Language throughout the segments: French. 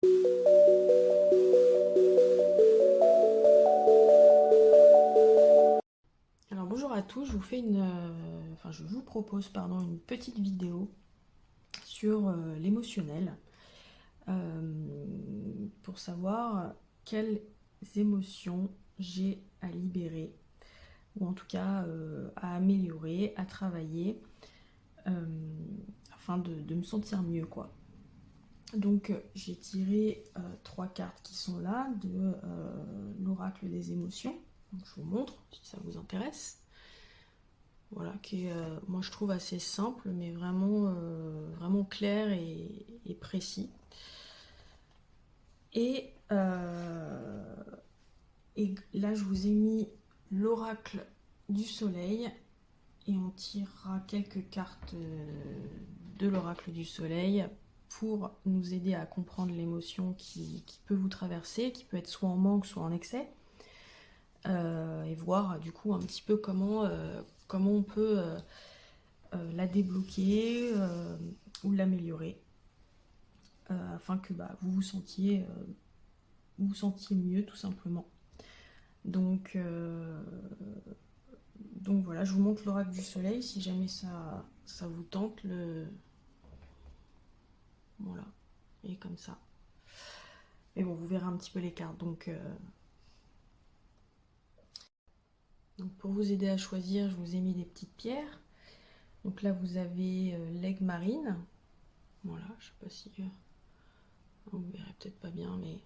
Alors bonjour à tous, je vous fais je vous propose une petite vidéo sur l'émotionnel pour savoir quelles émotions j'ai à libérer ou en tout cas à améliorer, à travailler euh, afin de me sentir mieux quoi. Donc j'ai tiré 3 cartes qui sont là de l'oracle des émotions. Donc, je vous montre si ça vous intéresse. Voilà, qui est, moi je trouve assez simple, mais vraiment clair et précis. Et, et là, je vous ai mis l'oracle du soleil, et on tirera quelques cartes de l'oracle du soleil pour nous aider à comprendre l'émotion qui peut vous traverser, qui peut être soit en manque, soit en excès. Et voir du coup un petit peu comment on peut la débloquer ou l'améliorer afin que vous vous sentiez mieux tout simplement. Donc voilà, je vous montre l'oracle du soleil si jamais ça vous tente. Voilà, et comme ça. Mais bon, vous verrez un petit peu les cartes. Donc pour vous aider à choisir, je vous ai mis des petites pierres. Donc là, vous avez l'aigle marine. Voilà, je sais pas si vous verrez peut-être pas bien, mais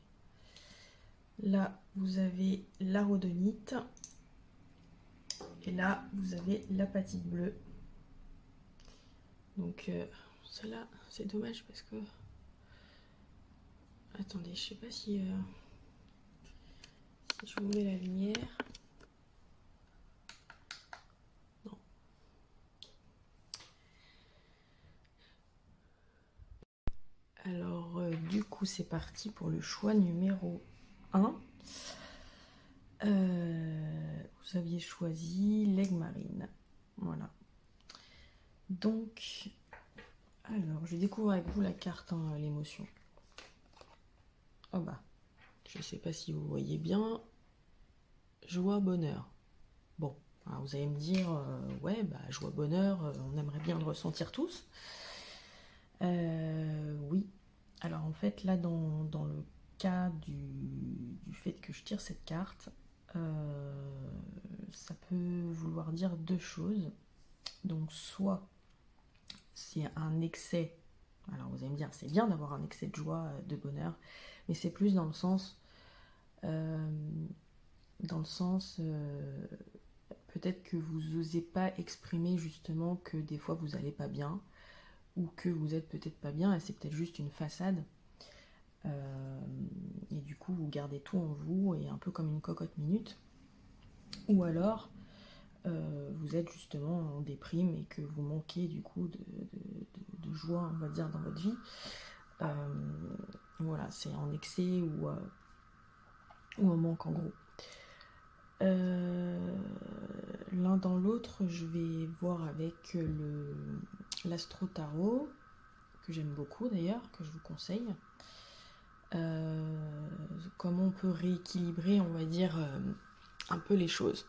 là, vous avez la rhodonite. Et là, vous avez l'apatite bleue. Donc, celle-là, c'est dommage parce que... Attendez, je sais pas si je vous mets la lumière. Non. Alors, du coup, c'est parti pour le choix numéro 1. Vous aviez choisi l'aigle marine. Voilà. Donc, alors, je découvre avec vous la carte, l'émotion. Oh bah, je sais pas si vous voyez bien. Joie, bonheur. Bon, alors vous allez me dire, ouais, joie, bonheur, on aimerait bien le ressentir tous. Oui. Alors en fait, là, dans le cas du fait que je tire cette carte, ça peut vouloir dire deux choses. Donc soit c'est un excès, alors vous allez me dire, c'est bien d'avoir un excès de joie, de bonheur, mais c'est plus dans le sens... peut-être que vous n'osez pas exprimer justement que des fois vous n'allez pas bien, ou que vous êtes peut-être pas bien et c'est peut-être juste une façade. Et du coup vous gardez tout en vous et un peu comme une cocotte minute. Ou alors vous êtes justement en déprime et que vous manquez du coup de joie, on va dire, dans votre vie. Voilà, c'est en excès ou en manque en gros. L'un dans l'autre, je vais voir avec l'astro tarot, que j'aime beaucoup d'ailleurs, que je vous conseille. Comment on peut rééquilibrer, on va dire, un peu les choses.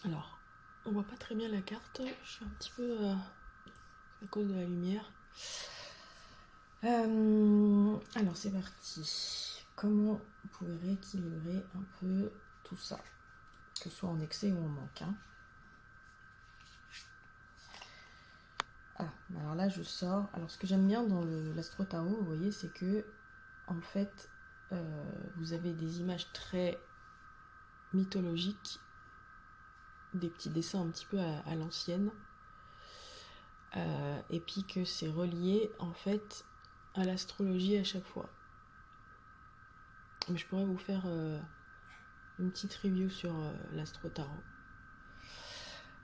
Alors, on voit pas très bien la carte, je suis un petit peu à cause de la lumière. Alors c'est parti. Comment on pourrait rééquilibrer un peu tout ça, que ce soit en excès ou en manque, Ah, alors là je sors. Alors ce que j'aime bien dans l'astro tarot, vous voyez, c'est que en fait vous avez des images très mythologiques, des petits dessins un petit peu à l'ancienne, et puis que c'est relié en fait à l'astrologie à chaque fois. Mais je pourrais vous faire une petite review sur l'astro tarot.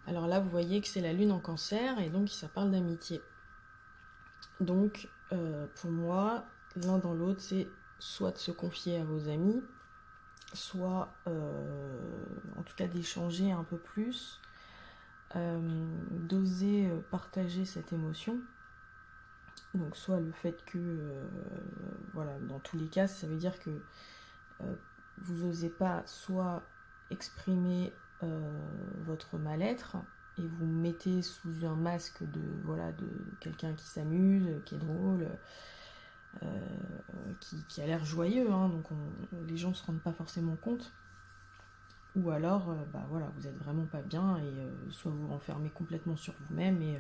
Alors là vous voyez que c'est la lune en cancer et donc ça parle d'amitié. Donc pour moi, l'un dans l'autre, c'est soit de se confier à vos amis, soit en tout cas d'échanger un peu plus, d'oser partager cette émotion Donc soit le fait que, voilà, dans tous les cas, ça veut dire que vous n'osez pas soit exprimer votre mal-être et vous mettez sous un masque de, voilà, de quelqu'un qui s'amuse, qui est drôle, qui a l'air joyeux, hein, donc les gens ne se rendent pas forcément compte. Ou alors, bah voilà, vous êtes vraiment pas bien et soit vous renfermez complètement sur vous-même et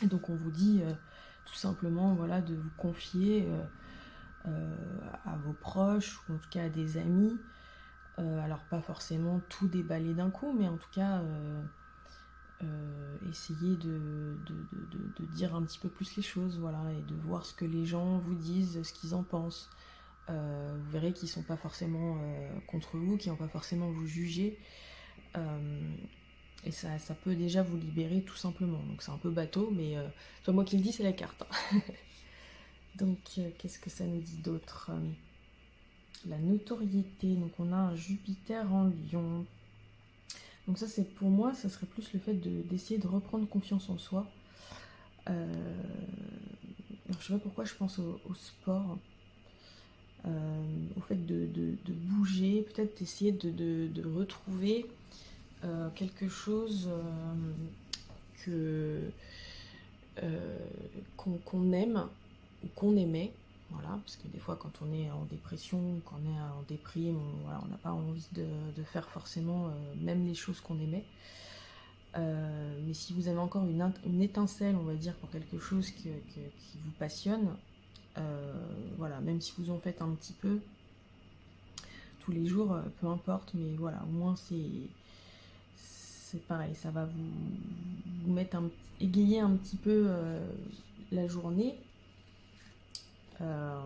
donc on vous dit tout simplement, voilà, de vous confier à vos proches ou en tout cas à des amis. Alors pas forcément tout déballer d'un coup, mais en tout cas essayer de dire un petit peu plus les choses, voilà, et de voir ce que les gens vous disent, ce qu'ils en pensent. Vous verrez qu'ils sont pas forcément contre vous, qu'ils n'ont pas forcément vous juger. Et ça peut déjà vous libérer tout simplement. Donc c'est un peu bateau, mais c'est moi qui le dis, c'est la carte. Donc qu'est-ce que ça nous dit d'autre? La notoriété, donc on a un Jupiter en Lion. Donc ça, c'est pour moi, ça serait plus le fait d'essayer de reprendre confiance en soi. Alors, je sais pas pourquoi je pense au sport, au fait de bouger, peut-être essayer de retrouver quelque chose que qu'on aime ou qu'on aimait. Voilà, parce que des fois, quand on est en dépression, quand on est en déprime, voilà, on n'a pas envie de faire forcément même les choses qu'on aimait. Mais si vous avez encore une étincelle, on va dire, pour quelque chose qui vous passionne, voilà, même si vous en faites un petit peu tous les jours, peu importe, mais voilà, au moins c'est pareil, ça va vous mettre égayer un petit peu la journée. Bah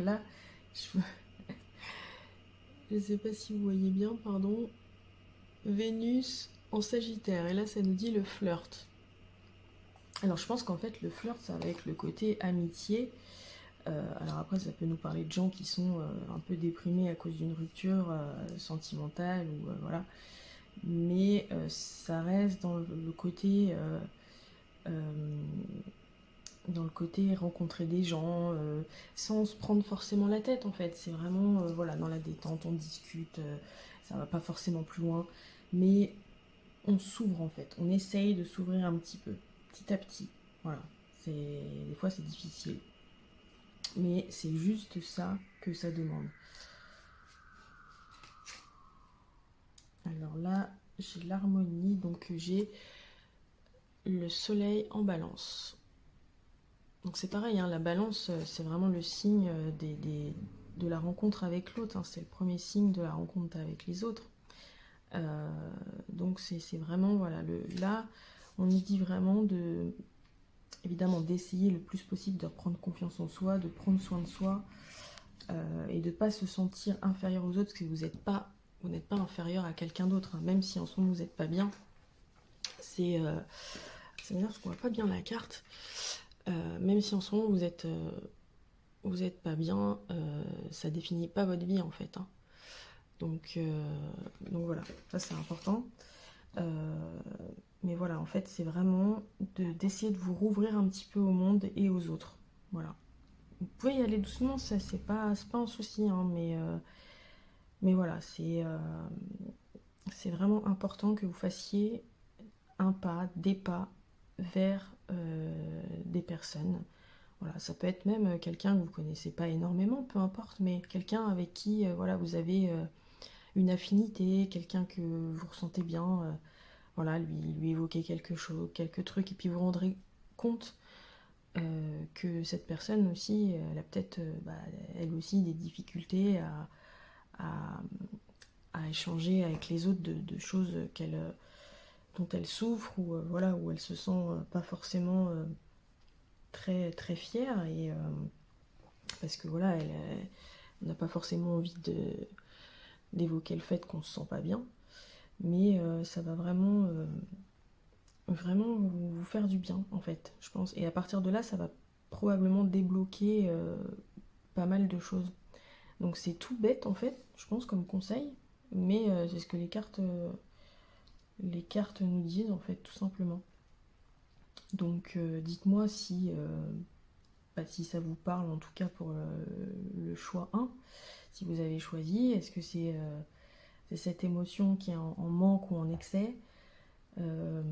là, je sais pas si vous voyez bien, pardon, Vénus en Sagittaire, et là ça nous dit le flirt. Alors je pense qu'en fait le flirt ça va être le côté amitié. Alors après ça peut nous parler de gens qui sont un peu déprimés à cause d'une rupture sentimentale ou voilà. Mais ça reste dans le côté rencontrer des gens sans se prendre forcément la tête en fait. C'est vraiment voilà, dans la détente, on discute, ça va pas forcément plus loin. Mais on s'ouvre en fait, on essaye de s'ouvrir un petit peu, petit à petit. Voilà, des fois c'est difficile. Mais c'est juste ça que ça demande. Alors là, j'ai l'harmonie, donc j'ai le soleil en balance. Donc c'est pareil, hein, la balance, c'est vraiment le signe de la rencontre avec l'autre. Hein, c'est le premier signe de la rencontre avec les autres. Donc c'est vraiment, voilà, là, on nous dit vraiment évidemment, d'essayer le plus possible de reprendre confiance en soi, de prendre soin de soi et de ne pas se sentir inférieur aux autres, parce que vous n'êtes pas inférieur à quelqu'un d'autre. Hein, même si en ce moment vous n'êtes pas bien, c'est ça veut dire parce qu'on voit pas bien la carte. Même si en ce moment vous êtes pas bien, ça définit pas votre vie en fait. Hein. Donc voilà, ça c'est important. Mais voilà, en fait, c'est vraiment d'essayer de vous rouvrir un petit peu au monde et aux autres. Voilà. Vous pouvez y aller doucement, ça c'est pas un souci, hein, mais voilà, c'est vraiment important que vous fassiez un pas, des pas vers des personnes. Voilà, ça peut être même quelqu'un que vous connaissez pas énormément, peu importe, mais quelqu'un avec qui voilà, vous avez une affinité, quelqu'un que vous ressentez bien, voilà, lui évoquer quelque chose, quelques trucs, et puis vous rendrez compte que cette personne aussi, elle a peut-être bah, elle aussi des difficultés à, à échanger avec les autres de choses dont elle souffre ou voilà, où elle se sent pas forcément très très fière et parce que voilà, elle n'a pas forcément envie d'évoquer le fait qu'on se sent pas bien, mais ça va vraiment vous faire du bien en fait, je pense. Et à partir de là, ça va probablement débloquer pas mal de choses. Donc c'est tout bête en fait, je pense comme conseil, mais c'est ce que les cartes nous disent en fait, tout simplement. Donc dites-moi si, si ça vous parle, en tout cas pour le choix 1, si vous avez choisi. Est-ce que c'est cette émotion qui est en manque ou en excès? Euh,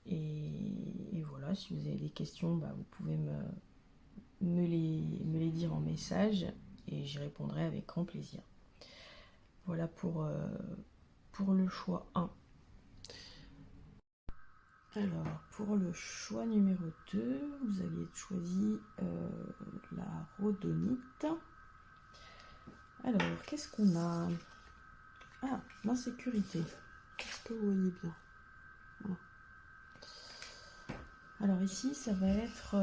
et voilà, si vous avez des questions, vous pouvez me les dire en message et j'y répondrai avec grand plaisir. Voilà pour le choix 1. Alors, pour le choix numéro 2, vous aviez choisi la rhodonite. Alors, qu'est-ce qu'on a? Ah, l'insécurité. Est-ce que vous voyez bien? Voilà. Alors ici, ça va être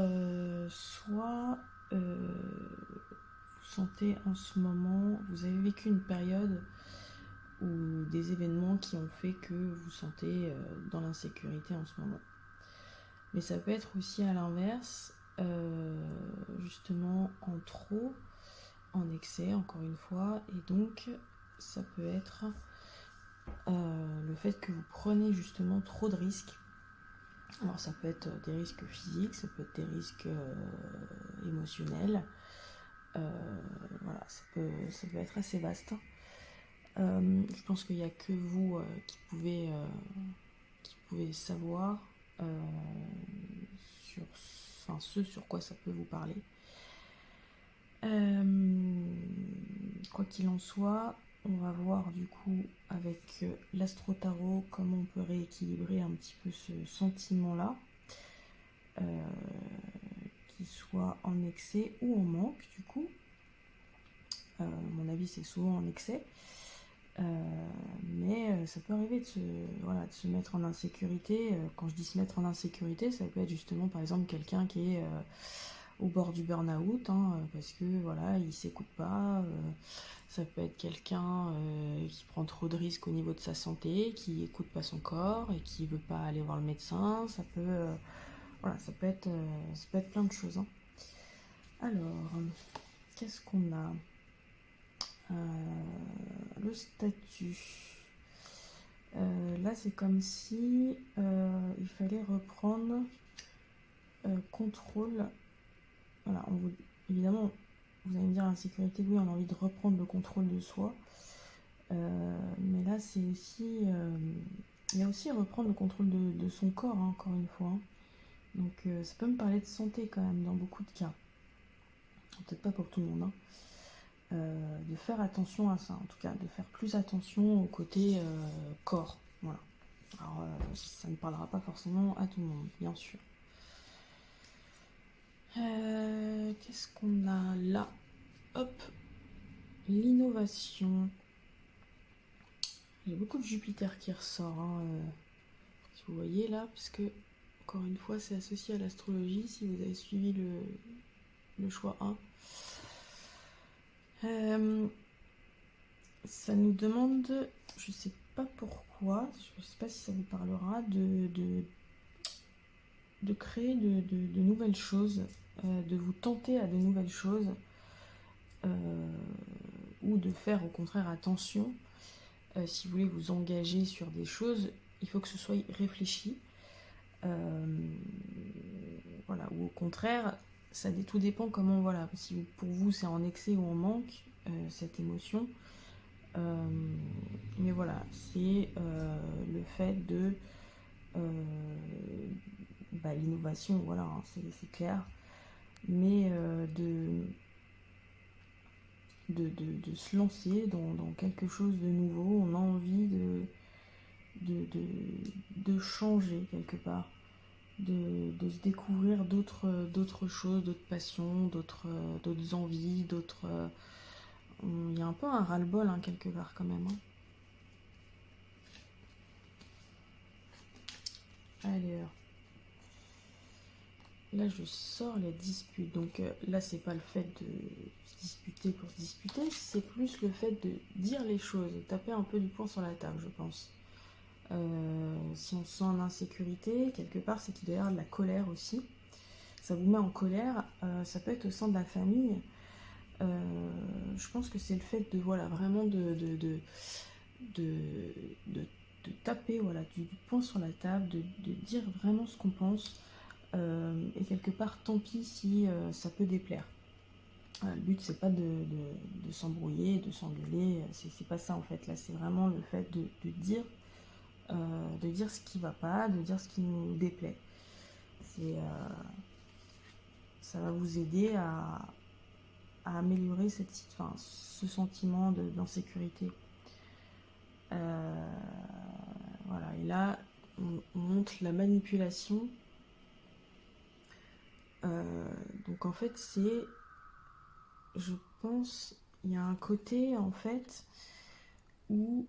soit vous sentez en ce moment, vous avez vécu une période ou des événements qui ont fait que vous sentez dans l'insécurité en ce moment. Mais ça peut être aussi à l'inverse, justement en trop, en excès, encore une fois, et donc ça peut être le fait que vous prenez justement trop de risques. Alors ça peut être des risques physiques, ça peut être des risques émotionnels, voilà, ça peut être assez vaste. Je pense qu'il n'y a que vous qui pouvez savoir ce sur quoi ça peut vous parler. Quoi qu'il en soit, on va voir du coup avec l'astro-tarot comment on peut rééquilibrer un petit peu ce sentiment-là, qu'il soit en excès ou en manque du coup. À mon avis, c'est souvent en excès. Mais ça peut arriver de se mettre en insécurité. Quand je dis se mettre en insécurité, ça peut être justement par exemple quelqu'un qui est au bord du burn-out, parce que voilà, il s'écoute pas. Ça peut être quelqu'un qui prend trop de risques au niveau de sa santé, qui écoute pas son corps et qui veut pas aller voir le médecin. Ça peut être plein de choses. Alors, qu'est-ce qu'on a? Le statut. Là, c'est comme si il fallait reprendre contrôle. Voilà, évidemment, vous allez me dire l'insécurité, oui, on a envie de reprendre le contrôle de soi. Mais là, c'est aussi. Il y a aussi reprendre le contrôle de son corps, encore une fois. Donc, ça peut me parler de santé quand même, dans beaucoup de cas. Peut-être pas pour tout le monde. De faire attention à ça, en tout cas, de faire plus attention au côté corps. Voilà. Alors, ça ne parlera pas forcément à tout le monde, bien sûr. Qu'est-ce qu'on a là? Hop, l'innovation. Il y a beaucoup de Jupiter qui ressort, si vous voyez là, parce que, encore une fois, c'est associé à l'astrologie, si vous avez suivi le choix 1. Ça nous demande, je sais pas pourquoi, je sais pas si ça vous parlera, de créer de nouvelles choses, de vous tenter à de nouvelles choses, ou de faire au contraire attention. Si vous voulez vous engager sur des choses, il faut que ce soit réfléchi. Voilà, ou au contraire, tout dépend comment, voilà, si pour vous c'est en excès ou en manque, cette émotion. Mais voilà, c'est le fait de l'innovation, voilà, c'est clair, mais de se lancer dans quelque chose de nouveau. On a envie de changer quelque part, de se découvrir d'autres choses, d'autres passions, d'autres envies, il y a un peu un ras-le-bol quelque part quand même. Allez, là je sors les disputes. Donc là c'est pas le fait de se disputer pour se disputer, c'est plus le fait de dire les choses, de taper un peu du poing sur la table, je pense. Si on se sent en insécurité, quelque part c'est qu'il doit y avoir de la colère aussi. Ça vous met en colère, ça peut être au sein de la famille. Je pense que c'est le fait de, voilà, vraiment de taper voilà, du poing sur la table, de dire vraiment ce qu'on pense. Et quelque part, tant pis si ça peut déplaire. Le but, c'est pas de s'embrouiller, de s'engueuler, c'est pas ça en fait. Là, c'est vraiment le fait de dire ce qui va pas, de dire ce qui nous déplaît. Ça va vous aider à améliorer ce sentiment d'insécurité. Voilà, et là, on montre la manipulation. Donc en fait, je pense, il y a un côté en fait où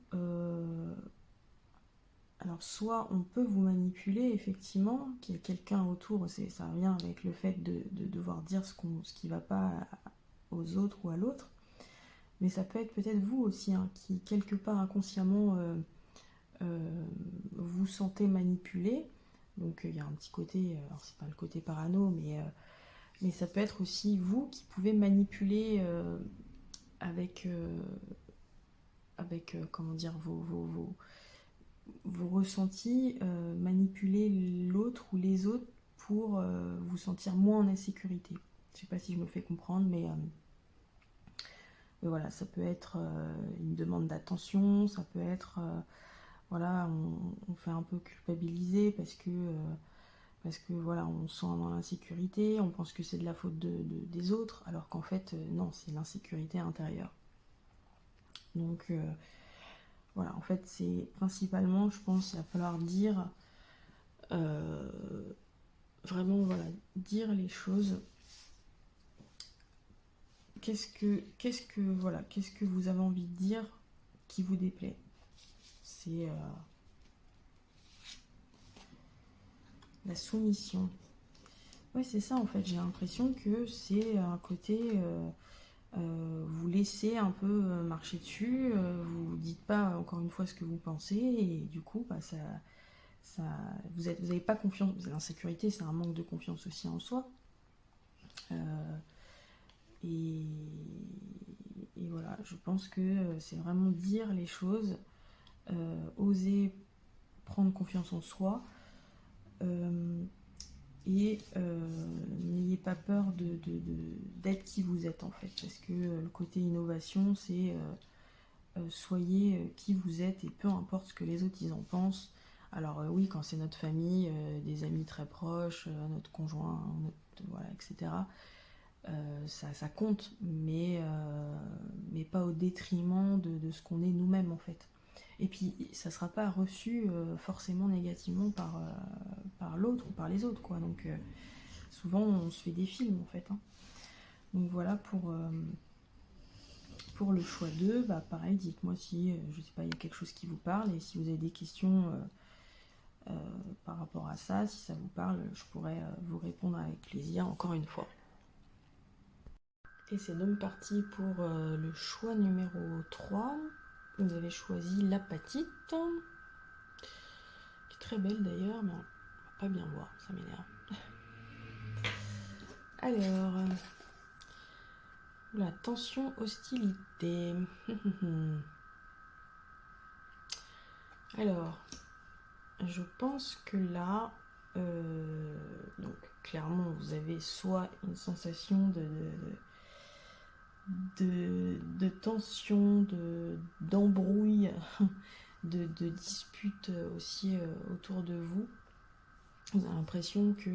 alors soit on peut vous manipuler effectivement, qu'il y a quelqu'un autour, ça revient avec le fait de devoir dire ce qui va pas aux autres ou à l'autre, mais ça peut être peut-être vous aussi hein, qui quelque part inconsciemment vous sentez manipulé. Donc il y a un petit côté, alors c'est pas le côté parano, mais ça peut être aussi vous qui pouvez manipuler avec comment dire, vos ressentis, manipuler l'autre ou les autres pour vous sentir moins en insécurité. Je sais pas si je me fais comprendre, mais voilà, ça peut être une demande d'attention, ça peut être, voilà, on fait un peu culpabiliser parce que voilà, on se sent dans l'insécurité, on pense que c'est de la faute des autres, alors qu'en fait, non, c'est l'insécurité intérieure. Donc, voilà, en fait, c'est principalement, je pense, il va falloir dire, vraiment, voilà, dire les choses. Qu'est-ce que vous avez envie de dire qui vous déplaît? C'est la soumission. Ouais, c'est ça, en fait, j'ai l'impression que c'est un côté... vous laissez un peu marcher dessus, vous dites pas encore une fois ce que vous pensez, et du coup, bah, vous n'avez pas confiance. L'insécurité, c'est un manque de confiance aussi en soi. Et voilà, je pense que c'est vraiment dire les choses, oser prendre confiance en soi, et n'ayez pas peur d'être qui vous êtes en fait, parce que le côté innovation, c'est soyez qui vous êtes et peu importe ce que les autres ils en pensent. Alors oui, quand c'est notre famille, des amis très proches, notre conjoint, voilà, etc. Ça compte, mais pas au détriment de ce qu'on est nous-mêmes en fait. Et puis ça ne sera pas reçu forcément négativement par l'autre ou par les autres, quoi. Donc souvent on se fait des films en fait. Hein. Donc voilà pour le choix 2, bah pareil, dites-moi si, je sais pas, il y a quelque chose qui vous parle, et si vous avez des questions par rapport à ça, si ça vous parle, je pourrais vous répondre avec plaisir, encore une fois. Et c'est donc parti pour le choix numéro 3. Vous avez choisi l'apatite, qui est très belle d'ailleurs, mais on va pas bien voir, ça m'énerve. Alors, la tension, hostilité. Alors, je pense que là, donc clairement, vous avez soit une sensation de tension, d'embrouille, de dispute aussi autour de vous. Vous avez l'impression que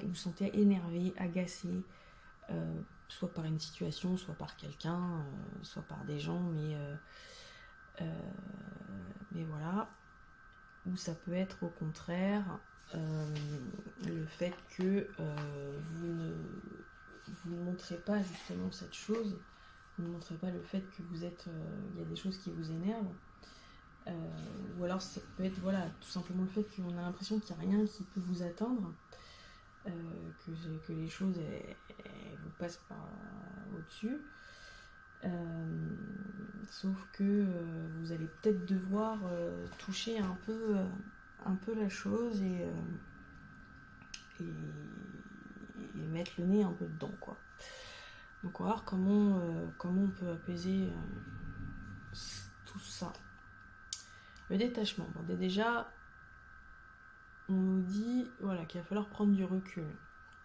vous sentez énervé, agacé, soit par une situation, soit par quelqu'un, soit par des gens, mais voilà. Ou ça peut être au contraire le fait que vous ne montrez pas justement cette chose, vous ne montrez pas le fait que vous êtes, il y a des choses qui vous énervent, ou alors ça peut être voilà, tout simplement le fait qu'on a l'impression qu'il n'y a rien qui peut vous atteindre, que les choses elles vous passent par au-dessus, sauf que vous allez peut-être devoir toucher un peu la chose et mettre le nez un peu dedans, quoi. Donc on va voir comment on peut apaiser Le détachement. Bon, déjà, on nous dit voilà, qu'il va falloir prendre du recul.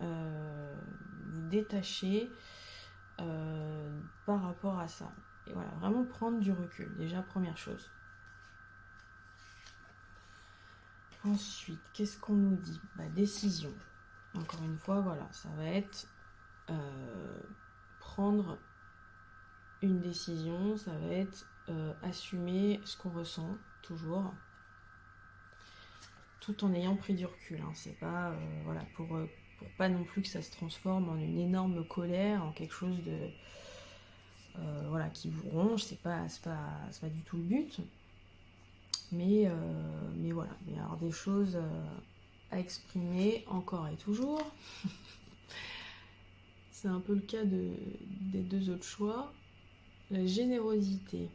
Vous détacher par rapport à ça. Et voilà, vraiment prendre du recul. Déjà, première chose. Ensuite, qu'est-ce qu'on nous dit? Décision. Encore une fois, voilà, ça va être prendre une décision, ça va être assumer ce qu'on ressent, toujours, tout en ayant pris du recul. Hein. C'est pas, voilà, pour pas non plus que ça se transforme en une énorme colère, en quelque chose de, voilà, qui vous ronge, c'est pas du tout le but. Mais voilà, il va y avoir des choses à exprimer encore et toujours. C'est un peu le cas des deux autres choix. La générosité.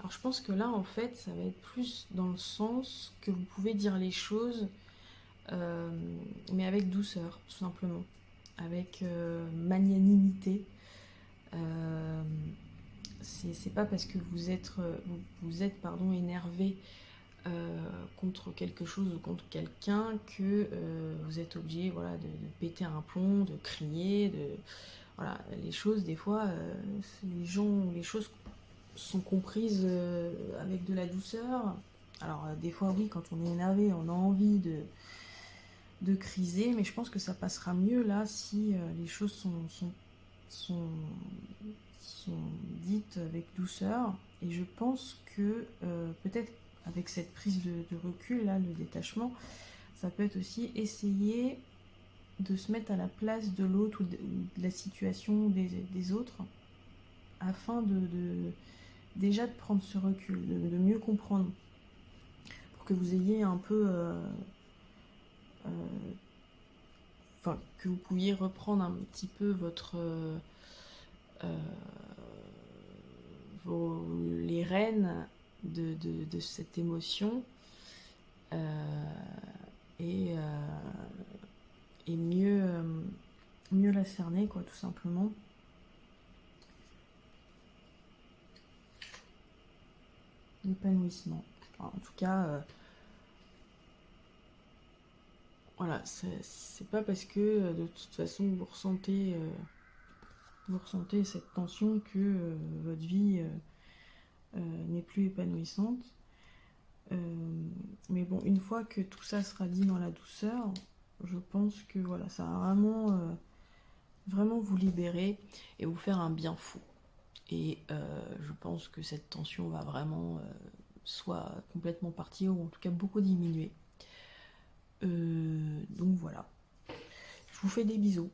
Alors je pense que là, en fait, ça va être plus dans le sens que vous pouvez dire les choses, mais avec douceur, tout simplement. Avec magnanimité. C'est pas parce que vous êtes énervé contre quelque chose ou contre quelqu'un que vous êtes obligé, voilà, de péter un plomb, de crier, voilà, les choses, des fois, les choses sont comprises avec de la douceur. Alors, des fois, oui, quand on est énervé, on a envie de criser, mais je pense que ça passera mieux là si les choses sont dites avec douceur. Et je pense que peut-être avec cette prise de recul, là, le détachement, ça peut être aussi essayer de se mettre à la place de l'autre ou de la situation des autres, afin déjà de prendre ce recul, de mieux comprendre, pour que vous ayez un peu... que vous pouviez reprendre un petit peu les rênes de cette émotion et mieux la cerner, quoi, tout simplement. L'épanouissement. En tout cas, voilà, c'est pas parce que de toute façon vous ressentez cette tension que votre vie n'est plus épanouissante. Mais bon, une fois que tout ça sera dit dans la douceur, je pense que voilà, ça va vraiment vous libérer et vous faire un bien fou. Et je pense que cette tension va vraiment soit complètement partir, ou en tout cas beaucoup diminuer. Donc voilà. Je vous fais des bisous.